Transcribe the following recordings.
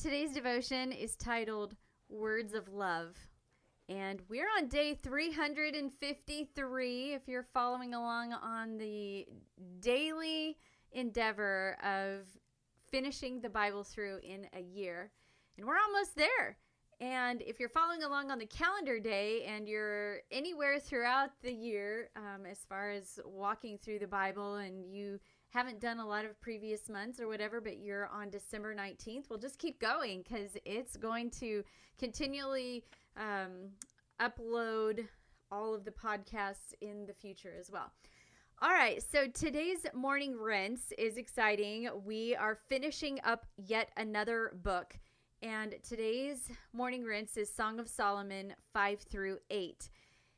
Today's devotion is titled Words of Love. And we're on day 353 if you're following along on the daily endeavor of finishing the Bible through in a year. And we're almost there. And if you're following along on the calendar day and you're anywhere throughout the year, as far as walking through the Bible, and you haven't done a lot of previous months or whatever, but you're on December 19th, well, just keep going because it's going to continually upload all of the podcasts in the future as well. All right, so today's morning rinse is exciting. We are finishing up yet another book. And today's morning rinse is Song of Solomon 5-8.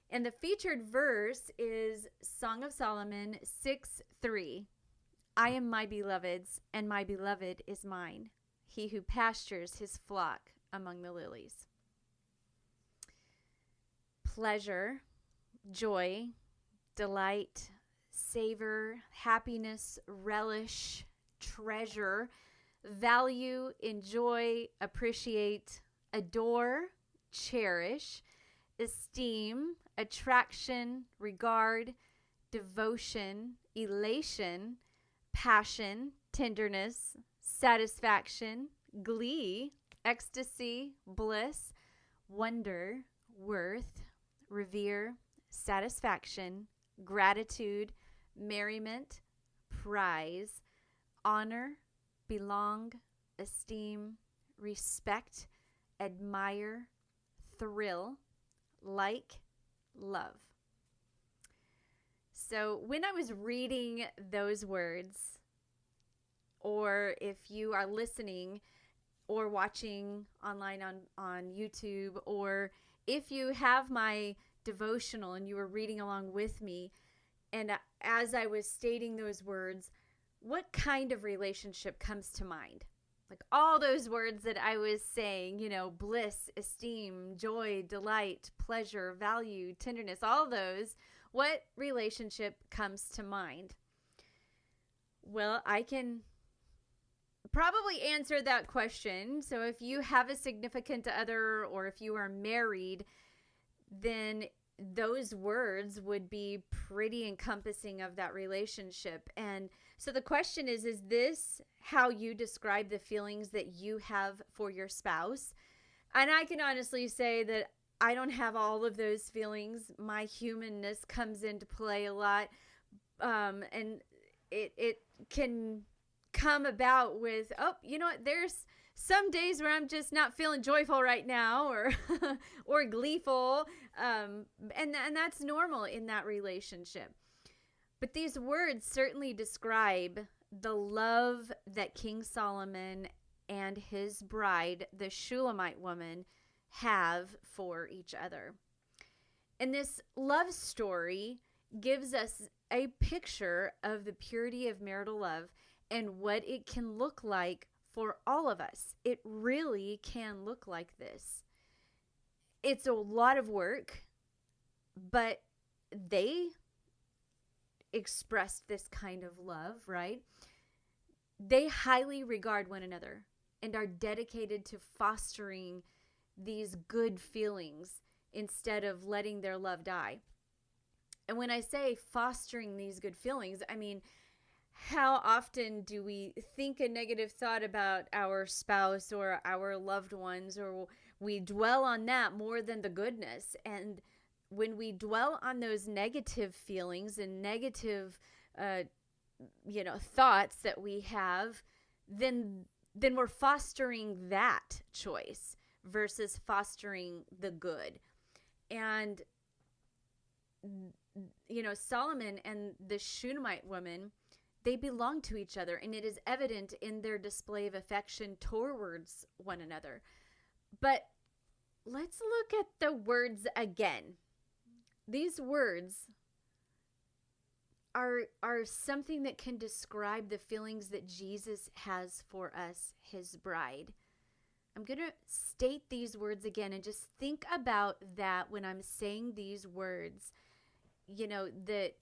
And the featured verse is Song of Solomon 6:3. I am my beloved's, and my beloved is mine, he who pastures his flock among the lilies. Pleasure, joy, delight, savor, happiness, relish, treasure, value, enjoy, appreciate, adore, cherish, esteem, attraction, regard, devotion, elation, passion, tenderness, satisfaction, glee, ecstasy, bliss, wonder, worth, revere, satisfaction, gratitude, merriment, prize, honor, belong, esteem, respect, admire, thrill, like, love. So when I was reading those words, or if you are listening or watching online on YouTube, or if you have my devotional and you were reading along with me, and as I was stating those words, what kind of relationship comes to mind? Like all those words that I was saying, bliss, esteem, joy, delight, pleasure, value, tenderness, all those, what relationship comes to mind? Well, I can probably answer that question. So if you have a significant other or if you are married, then those words would be pretty encompassing of that relationship. And so the question is this how you describe the feelings that you have for your spouse? And I can honestly say that I don't have all of those feelings. My humanness comes into play a lot. And it can come about with, there's some days where I'm just not feeling joyful right now or or gleeful. And that's normal in that relationship. But these words certainly describe the love that King Solomon and his bride, the Shulamite woman, have for each other. And this love story gives us a picture of the purity of marital love and what it can look like for all of us. It really can look like this. It's a lot of work, but they expressed this kind of love, right? They highly regard one another and are dedicated to fostering these good feelings instead of letting their love die. And when I say fostering these good feelings, I mean, how often do we think a negative thought about our spouse or our loved ones, or we dwell on that more than the goodness? And when we dwell on those negative feelings and negative, thoughts that we have, then we're fostering that choice versus fostering the good. And, Solomon and the Shunammite woman, they belong to each other, and it is evident in their display of affection towards one another. But let's look at the words again. These words are something that can describe the feelings that Jesus has for us, his bride. I'm going to state these words again and just think about that when I'm saying these words, that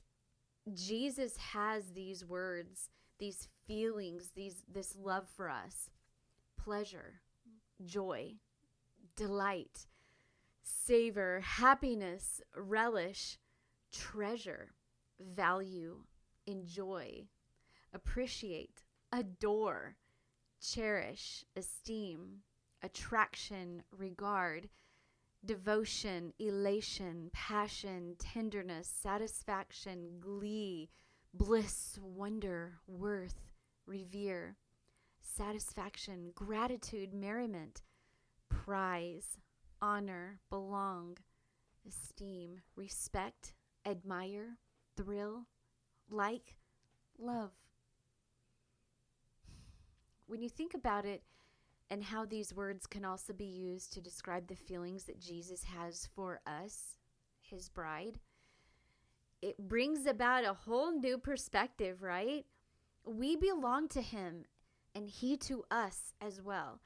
Jesus has these words, these feelings, this love for us. Pleasure, joy, delight, savor, happiness, relish, treasure, value, enjoy, appreciate, adore, cherish, esteem, attraction, regard, devotion, elation, passion, tenderness, satisfaction, glee, bliss, wonder, worth, revere, satisfaction, gratitude, merriment, prize, honor, belong, esteem, respect, admire, thrill, like, love. When you think about it, and how these words can also be used to describe the feelings that Jesus has for us, his bride, it brings about a whole new perspective, right? We belong to him and he to us as well.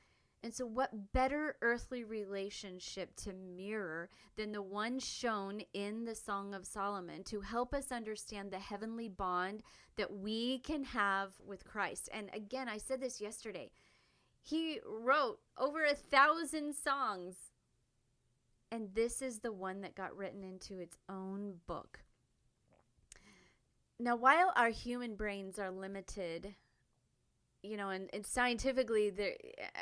And so what better earthly relationship to mirror than the one shown in the Song of Solomon to help us understand the heavenly bond that we can have with Christ. And again, I said this yesterday. He wrote over 1,000 songs, and this is the one that got written into its own book. Now, while our human brains are limited, and scientifically,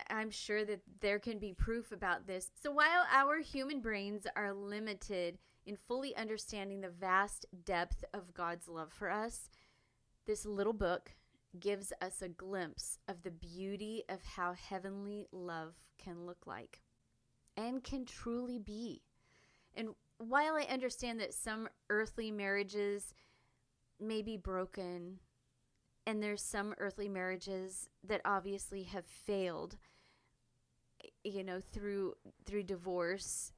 I'm sure that there can be proof about this. So while our human brains are limited in fully understanding the vast depth of God's love for us, this little book gives us a glimpse of the beauty of how heavenly love can look like and can truly be. And while I understand that some earthly marriages may be broken, and there's some earthly marriages that obviously have failed, through divorce,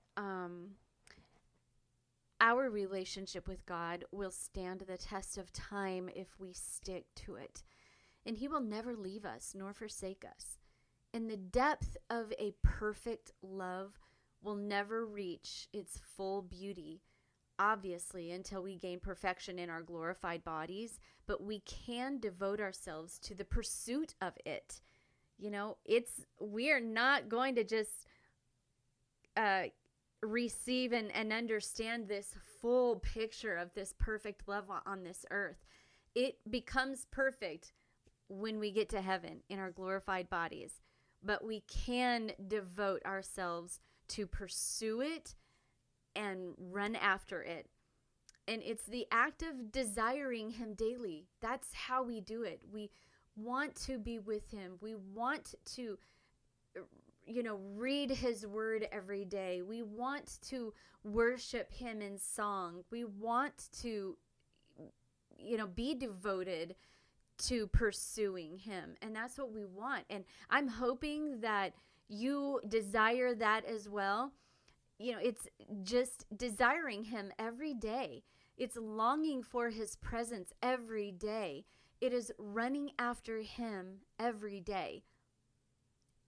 our relationship with God will stand the test of time if we stick to it. And he will never leave us nor forsake us. And the depth of a perfect love will never reach its full beauty, obviously, until we gain perfection in our glorified bodies. But we can devote ourselves to the pursuit of it. We are not going to just receive and understand this full picture of this perfect love on this earth. It becomes perfect when we get to heaven in our glorified bodies, but we can devote ourselves to pursue it and run after it. And it's the act of desiring him daily. That's how we do it. We want to be with him. We want to, read his word every day. We want to worship him in song. We want to, be devoted to pursuing him. And that's what we want. And I'm hoping that you desire that as well. It's just desiring him every day. It's longing for his presence every day. It is running after him every day.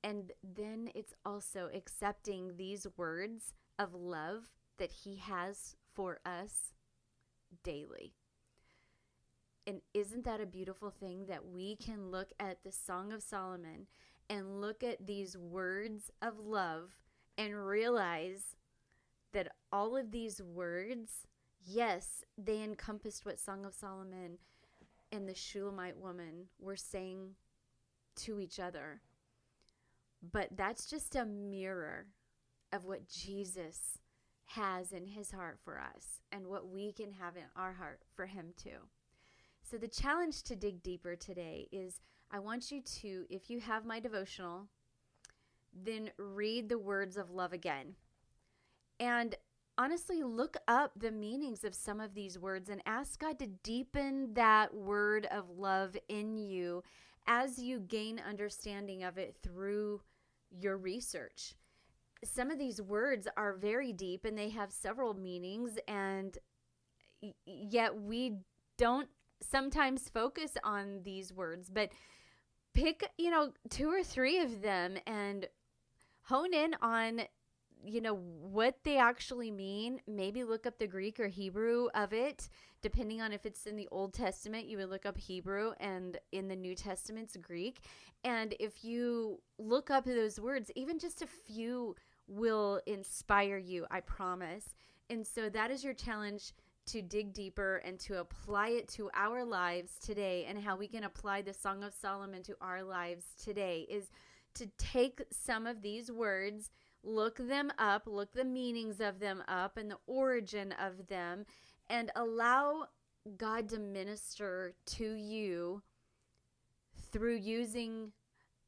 And then it's also accepting these words of love that he has for us daily. And isn't that a beautiful thing that we can look at the Song of Solomon and look at these words of love and realize that all of these words, yes, they encompassed what Song of Solomon and the Shulamite woman were saying to each other. But that's just a mirror of what Jesus has in his heart for us and what we can have in our heart for him too. So the challenge to dig deeper today is I want you to, if you have my devotional, then read the words of love again. And honestly, look up the meanings of some of these words and ask God to deepen that word of love in you as you gain understanding of it through your research. Some of these words are very deep and they have several meanings, and yet we don't sometimes focus on these words, but pick, 2 or 3 of them and hone in on what they actually mean. Maybe look up the Greek or Hebrew of it, depending on if it's in the Old Testament. You would look up Hebrew, and in the New Testament's Greek. And if you look up those words, even just a few will inspire you, I promise. And so that is your challenge, to dig deeper and to apply it to our lives today. And how we can apply the Song of Solomon to our lives today is to take some of these words, look them up, look the meanings of them up and the origin of them, and allow God to minister to you through using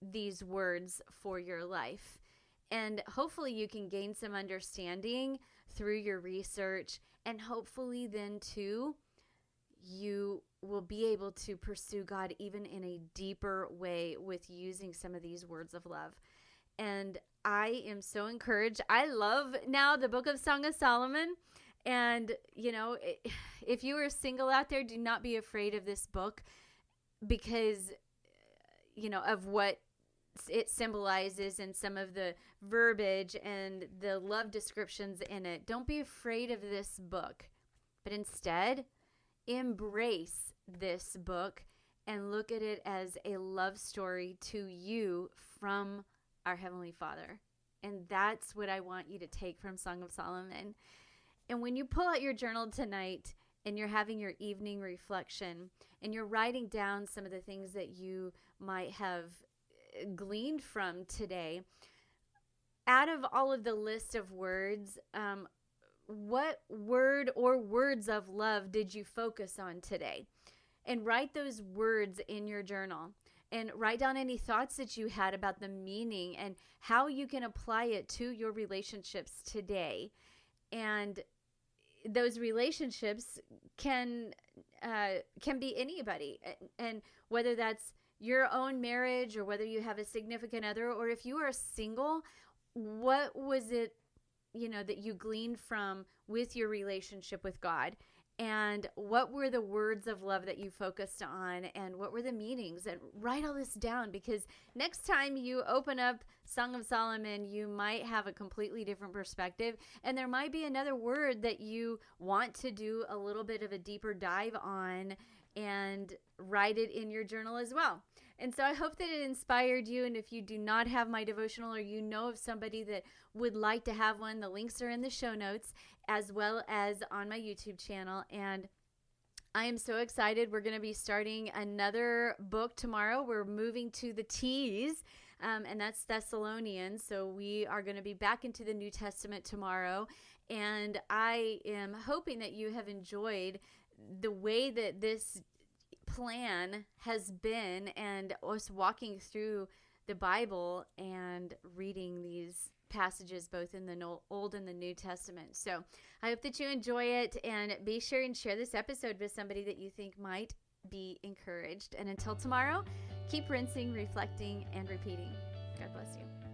these words for your life. And hopefully you can gain some understanding through your research, and hopefully then too, you will be able to pursue God even in a deeper way with using some of these words of love. And I am so encouraged. I love now the book of Song of Solomon. And, if you are single out there, do not be afraid of this book because, of what it symbolizes and some of the verbiage and the love descriptions in it. Don't be afraid of this book, but instead embrace this book and look at it as a love story to you from our Heavenly Father. And that's what I want you to take from Song of Solomon. And when you pull out your journal tonight and you're having your evening reflection and you're writing down some of the things that you might have gleaned from today, out of all of the list of words, what word or words of love did you focus on today? And write those words in your journal. And write down any thoughts that you had about the meaning and how you can apply it to your relationships today. And those relationships can be anybody. And whether that's your own marriage or whether you have a significant other, or if you are single, what was it, that you gleaned from with your relationship with God? And what were the words of love that you focused on, and what were the meanings? And write all this down, because next time you open up Song of Solomon, you might have a completely different perspective. And there might be another word that you want to do a little bit of a deeper dive on, and write it in your journal as well. And so I hope that it inspired you. And if you do not have my devotional, or you know of somebody that would like to have one, the links are in the show notes as well as on my YouTube channel. And I am so excited. We're going to be starting another book tomorrow. We're moving to the T's, and that's Thessalonians. So we are going to be back into the New Testament tomorrow. And I am hoping that you have enjoyed the way that this plan has been, and us walking through the Bible and reading these passages both in the Old and the New Testament. So I hope that you enjoy it, and be sure and share this episode with somebody that you think might be encouraged. And until tomorrow, keep rinsing, reflecting, and repeating. God bless you.